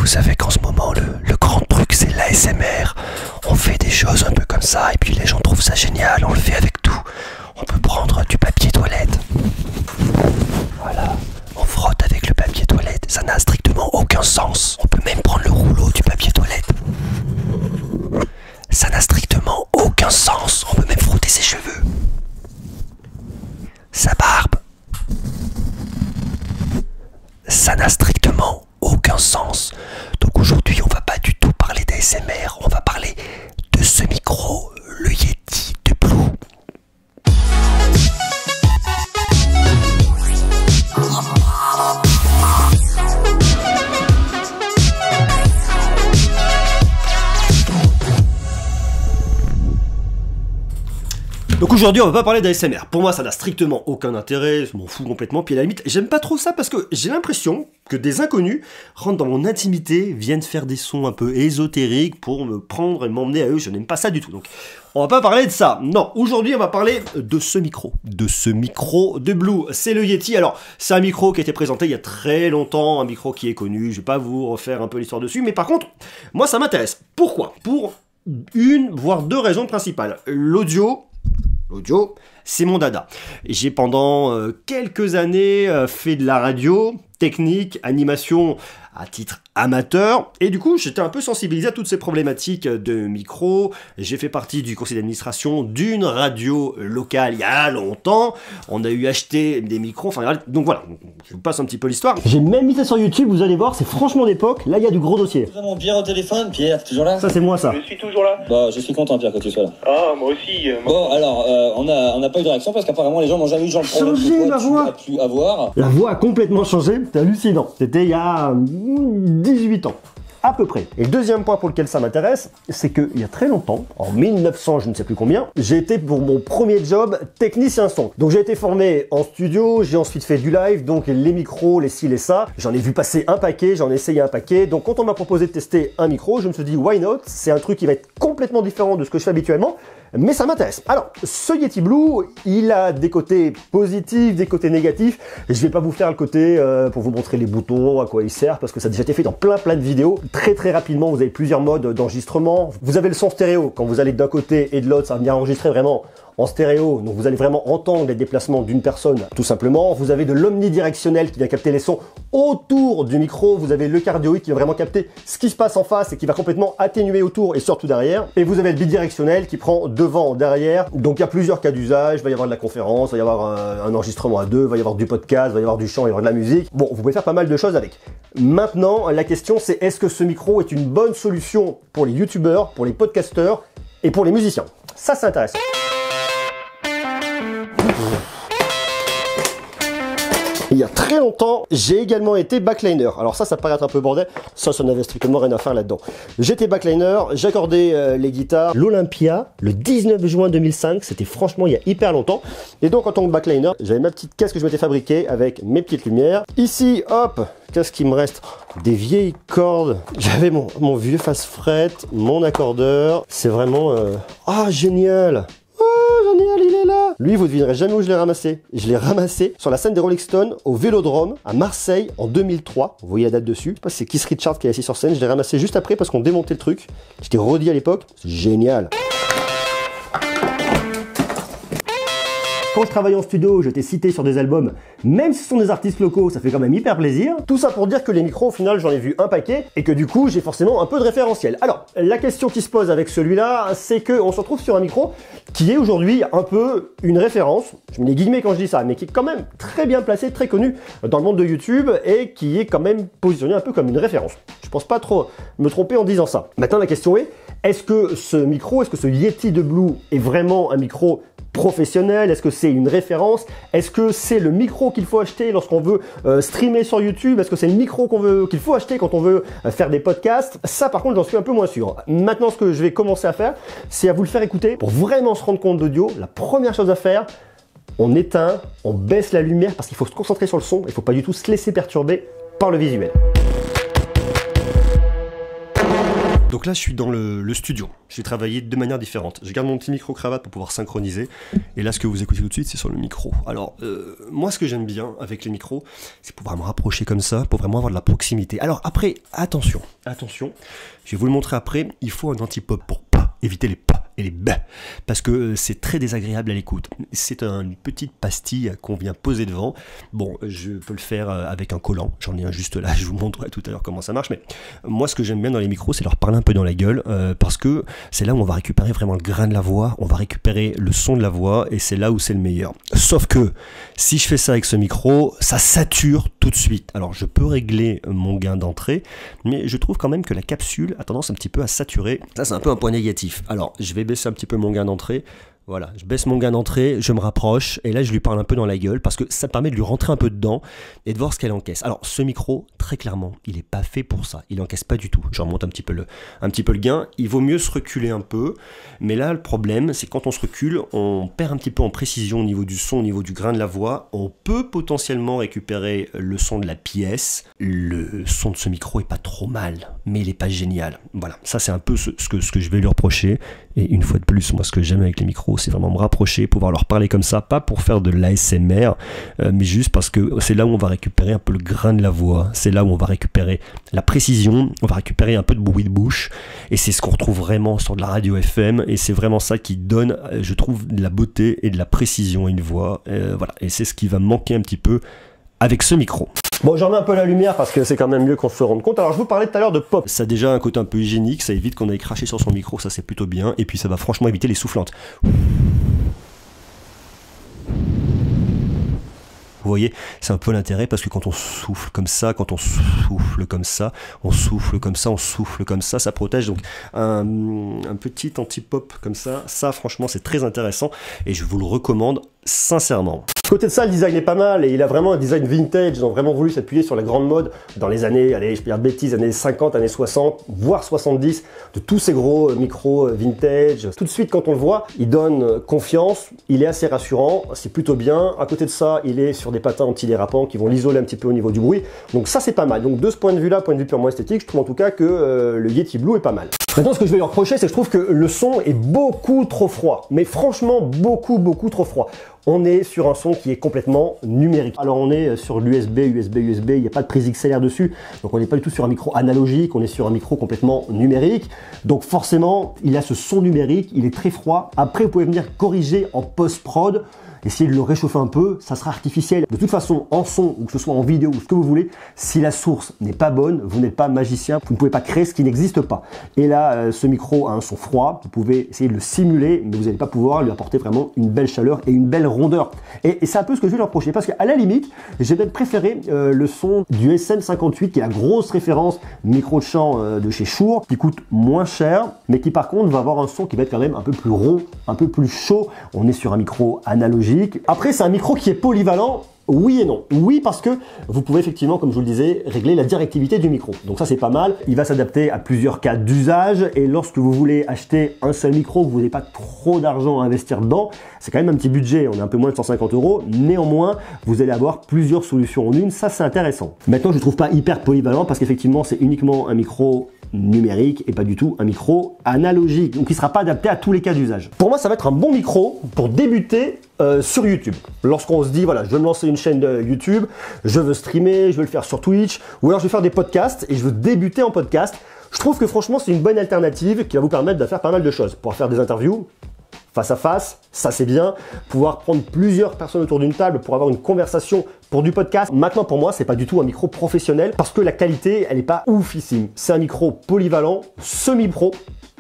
vous savez qu'en ce moment, le grand truc, c'est l'ASMR. On fait des choses un peu comme ça, et puis les gens trouvent ça génial, on le fait avec tout. On peut prendre du papier toilette. Voilà, on frotte avec le papier toilette, ça n'a strictement aucun sens. On peut même prendre le rouleau du papier toilette. Ça n'a strictement aucun sens, on peut même frotter ses cheveux. Sa barbe. Ça n'a strictement aucun sens. Donc aujourd'hui, on va pas du tout parler d'ASMR, on va parler de ce micro, le Yeti de Blue. Donc aujourd'hui on va pas parler d'ASMR, pour moi ça n'a strictement aucun intérêt, je m'en fous complètement, puis à la limite j'aime pas trop ça parce que j'ai l'impression que des inconnus rentrent dans mon intimité, viennent faire des sons un peu ésotériques pour me prendre et m'emmener à eux, je n'aime pas ça du tout. Donc on va pas parler de ça, non, aujourd'hui on va parler de ce micro de Blue, c'est le Yeti. Alors c'est un micro qui a été présenté il y a très longtemps, un micro qui est connu, je vais pas vous refaire un peu l'histoire dessus, mais par contre moi ça m'intéresse. Pourquoi? Pour une voire deux raisons principales. L'audio, c'est mon dada. J'ai pendant quelques années fait de la radio, technique, animation à titre amateur, et du coup j'étais un peu sensibilisé à toutes ces problématiques de micro. J'ai fait partie du conseil d'administration d'une radio locale il y a longtemps, on a eu acheté des micros, enfin donc voilà, je vous passe un petit peu l'histoire. J'ai même mis ça sur YouTube, vous allez voir, c'est franchement d'époque, là il y a du gros dossier. Vraiment Pierre au téléphone, Pierre, t'es toujours là? Ça c'est moi ça. Je suis toujours là. Bah je suis content Pierre que tu sois là. Ah moi aussi. Bon alors, on a pas eu de réaction parce qu'apparemment les gens n'ont jamais eu genre Changé la voix. Tu as pu avoir. La voix a complètement changé, c'est hallucinant. C'était il y a 18 ans. À peu près. Et le deuxième point pour lequel ça m'intéresse, c'est qu'il y a très longtemps, en 1900, je ne sais plus combien, j'ai été pour mon premier job technicien son. Donc j'ai été formé en studio, j'ai ensuite fait du live, donc les micros, les ci, les ça. J'en ai vu passer un paquet, j'en ai essayé un paquet. Donc quand on m'a proposé de tester un micro, je me suis dit why not? C'est un truc qui va être complètement différent de ce que je fais habituellement, mais ça m'intéresse. Alors, ce Yeti Blue, il a des côtés positifs, des côtés négatifs. Je vais pas vous faire le côté pour vous montrer les boutons, à quoi il sert, parce que ça a déjà été fait dans plein de vidéos. Très rapidement, vous avez plusieurs modes d'enregistrement. Vous avez le son stéréo, quand vous allez d'un côté et de l'autre, ça va venir enregistrer vraiment en stéréo, donc vous allez vraiment entendre les déplacements d'une personne, tout simplement. Vous avez de l'omnidirectionnel qui vient capter les sons autour du micro. Vous avez le cardioïde qui va vraiment capter ce qui se passe en face et qui va complètement atténuer autour et surtout derrière. Et vous avez le bidirectionnel qui prend devant, derrière. Donc il y a plusieurs cas d'usage. Il va y avoir de la conférence, il va y avoir un enregistrement à deux, il va y avoir du podcast, il va y avoir du chant, il va y avoir de la musique. Bon, vous pouvez faire pas mal de choses avec. Maintenant, la question c'est est-ce que ce micro est une bonne solution pour les youtubeurs, pour les podcasteurs et pour les musiciens? Ça, c'est intéressant. Il y a très longtemps, j'ai également été backliner. Alors ça paraît être un peu bordel. Ça n'avait strictement rien à faire là-dedans. J'étais backliner, j'accordais les guitares. L'Olympia, le 19 juin 2005, c'était franchement il y a hyper longtemps. Et donc en tant que backliner, j'avais ma petite caisse que je m'étais fabriquée avec mes petites lumières. Ici, hop, qu'est-ce qu'il me reste? Des vieilles cordes. J'avais mon vieux fast-fret, mon accordeur. C'est vraiment... Ah, génial! Génial, il est là. Lui, vous ne devinerez jamais où je l'ai ramassé. Je l'ai ramassé sur la scène des Rolling Stones au Vélodrome à Marseille en 2003. Vous voyez la date dessus. Je sais pas si c'est Keith Richards qui est assis sur scène. Je l'ai ramassé juste après parce qu'on démontait le truc. J'étais redit à l'époque. C'est génial. Quand je travaillais en studio, j'étais cité sur des albums, même si ce sont des artistes locaux, ça fait quand même hyper plaisir. Tout ça pour dire que les micros, au final, j'en ai vu un paquet et que du coup, j'ai forcément un peu de référentiel. Alors, la question qui se pose avec celui-là, c'est qu'on se retrouve sur un micro qui est aujourd'hui un peu une référence, je mets les guillemets quand je dis ça, mais qui est quand même très bien placé, très connu dans le monde de YouTube et qui est quand même positionné un peu comme une référence. Je pense pas trop me tromper en disant ça. Maintenant, la question est-ce que ce micro, est-ce que ce Yeti de Blue est vraiment un micro professionnel? Est-ce que c'est une référence? Est-ce que c'est le micro qu'il faut acheter lorsqu'on veut streamer sur YouTube? Est-ce que c'est le micro qu'il faut acheter quand on veut faire des podcasts? Ça, par contre, j'en suis un peu moins sûr. Maintenant, ce que je vais commencer à faire, c'est à vous le faire écouter. Pour vraiment se rendre compte d'audio, la première chose à faire, on éteint, on baisse la lumière parce qu'il faut se concentrer sur le son. Il ne faut pas du tout se laisser perturber par le visuel. Donc là, je suis dans le studio. Je vais travailler de manière différente. Je garde mon petit micro-cravate pour pouvoir synchroniser. Et là, ce que vous écoutez tout de suite, c'est sur le micro. Alors, moi, ce que j'aime bien avec les micros, c'est pouvoir me rapprocher comme ça, pour vraiment avoir de la proximité. Alors après, attention, je vais vous le montrer après, il faut un anti-pop pour pas éviter les pas et les bas, parce que c'est très désagréable à l'écoute. C'est une petite pastille qu'on vient poser devant. Bon, je peux le faire avec un collant, j'en ai un juste là, je vous montrerai tout à l'heure comment ça marche, mais moi ce que j'aime bien dans les micros, c'est leur parler un peu dans la gueule, parce que c'est là où on va récupérer vraiment le grain de la voix, on va récupérer le son de la voix, et c'est là où c'est le meilleur. Sauf que, si je fais ça avec ce micro, ça sature tout de suite. Alors je peux régler mon gain d'entrée, mais je trouve quand même que la capsule a tendance un petit peu à saturer. Ça c'est un peu un point négatif. Alors je vais baisser un petit peu mon gain d'entrée. Voilà, je baisse mon gain d'entrée, je me rapproche, et là je lui parle un peu dans la gueule, parce que ça permet de lui rentrer un peu dedans, et de voir ce qu'elle encaisse. Alors ce micro, très clairement, il n'est pas fait pour ça, il encaisse pas du tout. Je remonte un petit peu le gain, il vaut mieux se reculer un peu, mais là le problème, c'est quand on se recule, on perd un petit peu en précision au niveau du son, au niveau du grain de la voix, on peut potentiellement récupérer le son de la pièce. Le son de ce micro est pas trop mal, mais il est pas génial. Voilà, ça c'est un peu ce que je vais lui reprocher, et une fois de plus, moi ce que j'aime avec les micros, c'est vraiment me rapprocher, pouvoir leur parler comme ça, pas pour faire de l'ASMR, mais juste parce que c'est là où on va récupérer un peu le grain de la voix, c'est là où on va récupérer la précision, on va récupérer un peu de bruit de bouche, et c'est ce qu'on retrouve vraiment sur de la radio FM, et c'est vraiment ça qui donne, je trouve, de la beauté et de la précision à une voix, voilà, et c'est ce qui va me manquer un petit peu avec ce micro. Bon, j'en mets un peu la lumière parce que c'est quand même mieux qu'on se rende compte. Alors, je vous parlais tout à l'heure de pop. Ça a déjà un côté un peu hygiénique, ça évite qu'on aille cracher sur son micro, ça c'est plutôt bien. Et puis ça va franchement éviter les soufflantes. Vous voyez, c'est un peu l'intérêt parce que quand on souffle comme ça, quand on souffle comme ça, on souffle comme ça, on souffle comme ça, ça protège. Donc un petit anti-pop comme ça franchement c'est très intéressant et je vous le recommande sincèrement. Côté de ça, le design est pas mal et il a vraiment un design vintage. Ils ont vraiment voulu s'appuyer sur la grande mode dans les années, allez, je peux dire bêtises, années 50, années 60, voire 70, de tous ces gros micros vintage. Tout de suite, quand on le voit, il donne confiance, il est assez rassurant, c'est plutôt bien. À côté de ça, il est sur des patins antidérapants qui vont l'isoler un petit peu au niveau du bruit. Donc ça, c'est pas mal. Donc de ce point de vue-là, point de vue purement esthétique, je trouve en tout cas que le Yeti Blue est pas mal. Maintenant, ce que je vais lui reprocher, c'est que je trouve que le son est beaucoup trop froid. Mais franchement, beaucoup trop froid. On est sur un son qui est complètement numérique. Alors on est sur l'USB, il n'y a pas de prise XLR dessus, donc on n'est pas du tout sur un micro analogique, on est sur un micro complètement numérique. Donc forcément, il a ce son numérique, il est très froid. Après, vous pouvez venir corriger en post-prod, essayer de le réchauffer un peu, ça sera artificiel. De toute façon, en son, ou que ce soit en vidéo, ou ce que vous voulez, si la source n'est pas bonne, vous n'êtes pas magicien, vous ne pouvez pas créer ce qui n'existe pas. Et là, ce micro a un son froid, vous pouvez essayer de le simuler, mais vous n'allez pas pouvoir lui apporter vraiment une belle chaleur et une belle rondeur. Et c'est un peu ce que je vais lui reprocher, parce qu'à la limite, j'ai peut-être préféré le son du SM58, qui est la grosse référence micro de chant de chez Shure, qui coûte moins cher, mais qui par contre va avoir un son qui va être quand même un peu plus rond, un peu plus chaud. On est sur un micro analogique. Après, c'est un micro qui est polyvalent. Oui et non. Oui, parce que vous pouvez effectivement, comme je vous le disais, régler la directivité du micro. Donc ça, c'est pas mal. Il va s'adapter à plusieurs cas d'usage. Et lorsque vous voulez acheter un seul micro, que vous n'avez pas trop d'argent à investir dedans, c'est quand même un petit budget. On est un peu moins de 150 €. Néanmoins, vous allez avoir plusieurs solutions en une. Ça, c'est intéressant. Maintenant, je ne trouve pas hyper polyvalent parce qu'effectivement, c'est uniquement un micro numérique et pas du tout un micro analogique. Donc, il ne sera pas adapté à tous les cas d'usage. Pour moi, ça va être un bon micro pour débuter sur YouTube. Lorsqu'on se dit, voilà, je veux me lancer une chaîne de YouTube, je veux streamer, je veux le faire sur Twitch, ou alors je veux faire des podcasts et je veux débuter en podcast, je trouve que franchement, c'est une bonne alternative qui va vous permettre de faire pas mal de choses. Pouvoir faire des interviews face à face, ça c'est bien. Pouvoir prendre plusieurs personnes autour d'une table pour avoir une conversation pour du podcast. Maintenant, pour moi, c'est pas du tout un micro professionnel parce que la qualité, elle est pas oufissime. C'est un micro polyvalent, semi-pro,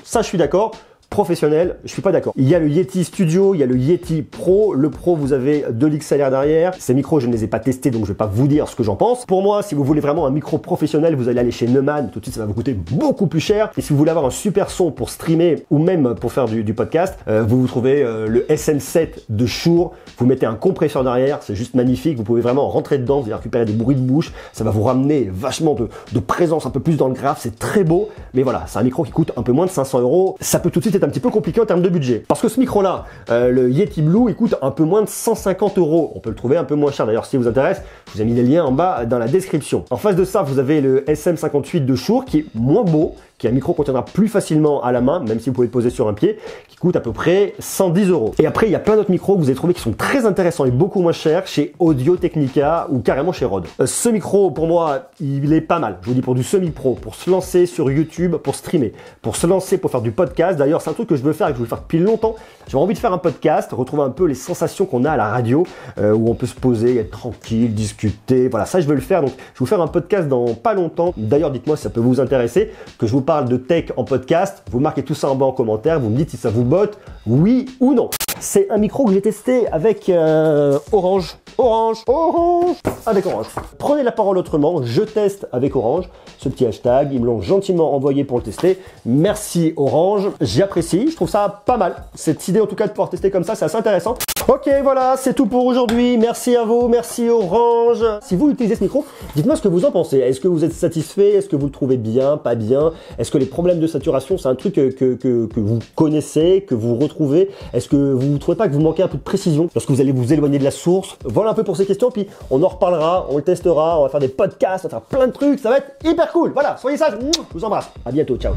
ça je suis d'accord. Professionnel, je suis pas d'accord. Il y a le Yeti Studio, il y a le Yeti Pro. Le Pro, vous avez de l'XLR derrière. Ces micros, je ne les ai pas testés, donc je vais pas vous dire ce que j'en pense. Pour moi, si vous voulez vraiment un micro professionnel, vous allez aller chez Neumann. Tout de suite, ça va vous coûter beaucoup plus cher. Et si vous voulez avoir un super son pour streamer ou même pour faire du podcast, vous trouvez le SM7 de Shure. Vous mettez un compresseur derrière, c'est juste magnifique. Vous pouvez vraiment rentrer dedans, vous allez récupérer des bruits de bouche. Ça va vous ramener vachement de présence un peu plus dans le graphe. C'est très beau. Mais voilà, c'est un micro qui coûte un peu moins de 500 €. Ça peut tout de suite être un petit peu compliqué en termes de budget. Parce que ce micro-là, le Yeti Blue, il coûte un peu moins de 150 €. On peut le trouver un peu moins cher. D'ailleurs, si ça vous intéresse, je vous ai mis les liens en bas dans la description. En face de ça, vous avez le SM58 de Shure qui est moins beau, qui est un micro qu'on tiendra plus facilement à la main, même si vous pouvez le poser sur un pied, qui coûte à peu près 110 €. Et après, il y a plein d'autres micros que vous allez trouver qui sont très intéressants et beaucoup moins chers chez Audio-Technica ou carrément chez Rode. Ce micro, pour moi, il est pas mal. Je vous dis, pour du semi-pro, pour se lancer sur YouTube, pour streamer, pour se lancer, pour faire du podcast. D'ailleurs, c'est un truc que je veux faire et que je veux faire depuis longtemps. J'ai envie de faire un podcast, retrouver un peu les sensations qu'on a à la radio, où on peut se poser, être tranquille, discuter. Voilà, ça, je veux le faire. Donc, je vais vous faire un podcast dans pas longtemps. D'ailleurs, dites-moi si ça peut vous intéresser, que je vous parle de tech en podcast. Vous marquez tout ça en bas en commentaire. Vous me dites si ça vous botte, oui ou non. C'est un micro que j'ai testé avec Orange. Avec Orange. Prenez la parole autrement, je teste avec Orange. Ce petit hashtag, ils me l'ont gentiment envoyé pour le tester. Merci Orange, j'apprécie, je trouve ça pas mal. Cette idée en tout cas de pouvoir tester comme ça, c'est assez intéressant. Ok, voilà, c'est tout pour aujourd'hui. Merci à vous, merci Orange. Si vous utilisez ce micro, dites-moi ce que vous en pensez. Est-ce que vous êtes satisfait? Est-ce que vous le trouvez bien, pas bien? Est-ce que les problèmes de saturation, c'est un truc que vous connaissez, que vous retrouvez? Est-ce que vous ne trouvez pas que vous manquez un peu de précision lorsque vous allez vous éloigner de la source? Voilà un peu pour ces questions, puis on en reparlera, on le testera, on va faire des podcasts, on va faire plein de trucs, ça va être hyper cool. Voilà, soyez sages, je vous embrasse. À bientôt, ciao.